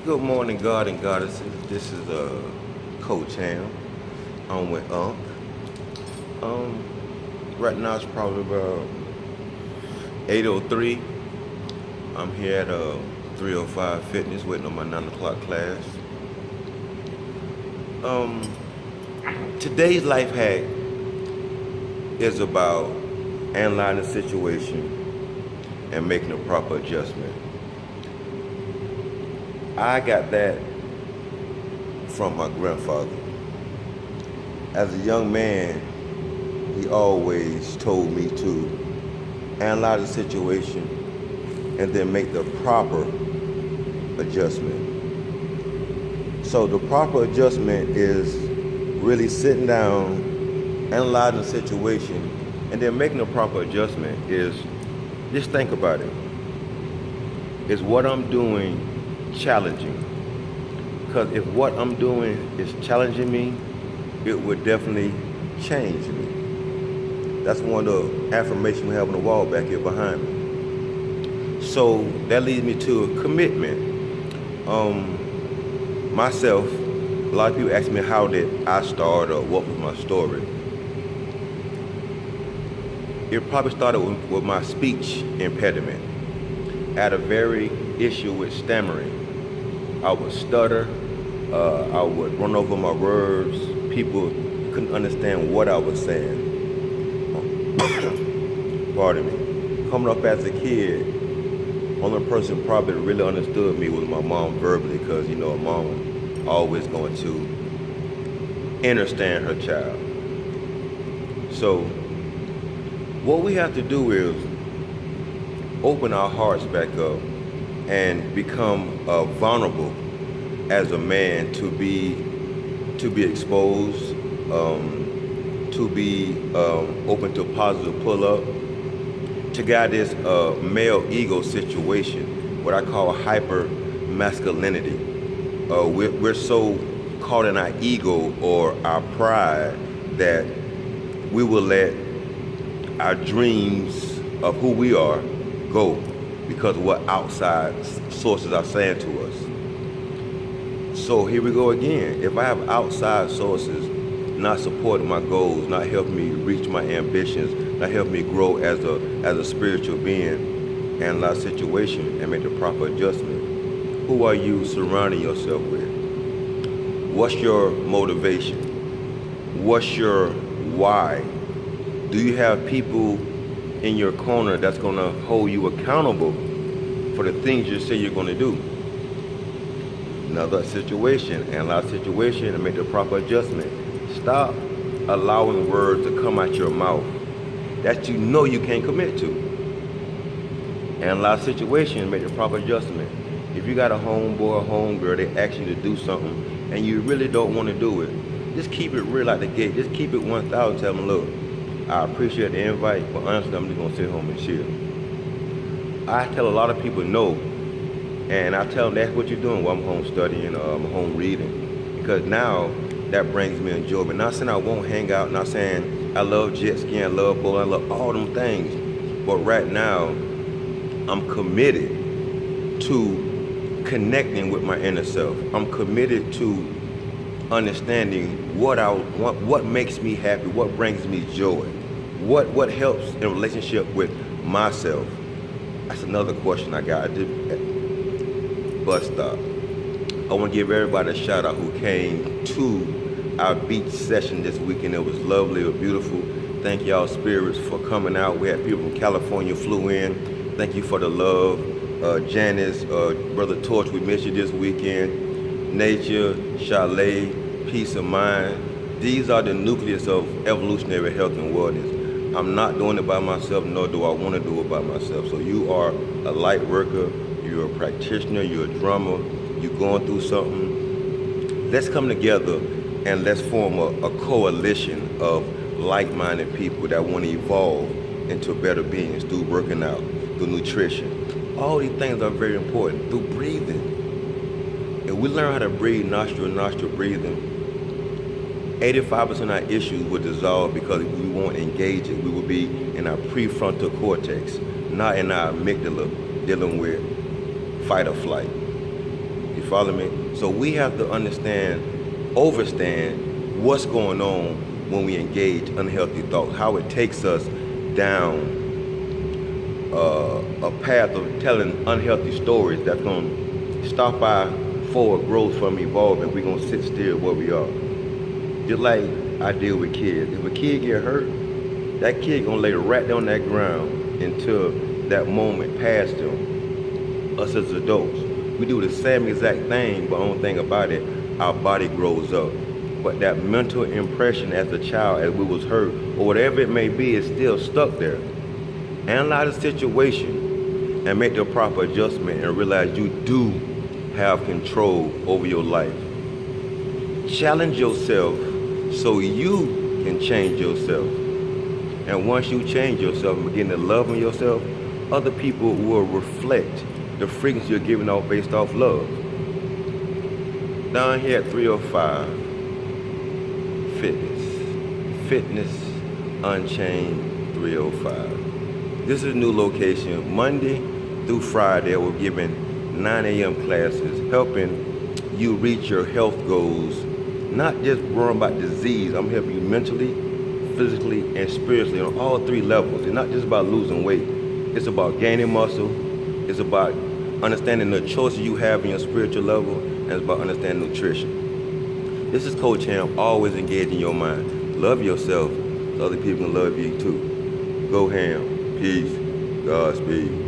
Good morning, God and Goddesses. This is Coach Hamm. I'm with Unc. Um, right now it's probably about 8:03. I'm here at 305 Fitness waiting on my 9 o'clock class. Um, Today's life hack is about analyzing the situation and making a proper adjustment. I got that from my grandfather. As a young man, he always told me to analyze the situation and then make the proper adjustment. So the proper adjustment is really sitting down, analyzing the situation, and then making a proper adjustment is just think about it. Is what I'm doing challenging? Because if what I'm doing is challenging me, it would definitely change me. That's one of the affirmations we have on the wall back here behind me. So that leads me to a commitment. Myself, a lot of people ask me how did I start or what was my story. It probably started with my speech impediment. I had a very issue with stammering. I would stutter, I would run over my words. People couldn't understand what I was saying. Pardon me. Coming up as a kid, only person probably really understood me was my mom verbally, because a mom always going to understand her child. So what we have to do is open our hearts back up and become vulnerable as a man to be exposed, to be open to positive pull up, to guide this male ego situation, what I call hyper masculinity. We're so caught in our ego or our pride that we will let our dreams of who we are go because of what outside sources are saying to us. So here we go again. If I have outside sources not supporting my goals, not helping me reach my ambitions, not helping me grow as a spiritual being, analyze the situation and make the proper adjustment. Who are you surrounding yourself with? What's your motivation? What's your why? Do you have people in your corner that's going to hold you accountable for the things you say you're going to do? Another situation, analyze the situation and make the proper adjustment. Stop allowing words to come out your mouth that you can't commit to. Analyze the situation and make the proper adjustment. If you got a homeboy or homegirl, they ask you to do something and you really don't want to do it, just keep it real out the gate. Just keep it 1,000. Tell them, look, I appreciate the invite, but honestly, I'm just going to sit home and chill. I tell a lot of people no, and I tell them that's what you're doing. Well, I'm home studying, I'm home reading, because now that brings me enjoyment. Not saying I won't hang out, not saying I love jet skiing, I love bowling, I love all them things, but right now, I'm committed to connecting with my inner self. I'm committed to understanding what makes me happy, what brings me joy, what helps in relationship with myself. That's another question I got. I did at bus stop. I want to give everybody a shout out who came to our beach session this weekend. It was lovely, it was beautiful. Thank y'all spirits for coming out. We had people from California flew in. Thank you for the love. Janice, Brother Torch, we missed you this weekend. Nature, Chalet, Peace of Mind. These are the nucleus of evolutionary health and wellness. I'm not doing it by myself, nor do I want to do it by myself. So you are a light worker, you're a practitioner, you're a drummer, you're going through something. Let's come together and let's form a coalition of like-minded people that want to evolve into better beings through working out, through nutrition. All these things are very important. Through breathing. If we learn how to breathe nostril to nostril breathing, 85% of our issues will dissolve because we won't engage it. We will be in our prefrontal cortex, not in our amygdala, dealing with fight or flight. You follow me? So we have to overstand what's going on when we engage unhealthy thoughts, how it takes us down a path of telling unhealthy stories that's going to stop our forward growth from evolving. We're going to sit still where we are. Just like I deal with kids. If a kid get hurt, that kid going to lay right down that ground until that moment past them. Us as adults, we do the same exact thing, but only thing about it, our body grows up. But that mental impression as a child, as we was hurt, or whatever it may be, is still stuck there. Analyze the situation and make the proper adjustment and realize you do have control over your life. Challenge yourself so you can change yourself. And once you change yourself and begin to love on yourself, other people will reflect the frequency you're giving off based off love. Down here at 305 Fitness Unchained 305. This is a new location. Monday through Friday, we're giving 9 a.m. classes, helping you reach your health goals, not just worrying about disease. I'm helping you mentally, physically, and spiritually on all three levels. It's not just about losing weight. It's about gaining muscle. It's about understanding the choices you have in your spiritual level, and it's about understanding nutrition. This is Coach Hamm, always engaging your mind. Love yourself so other people can love you too. Go Hamm. Peace. Godspeed.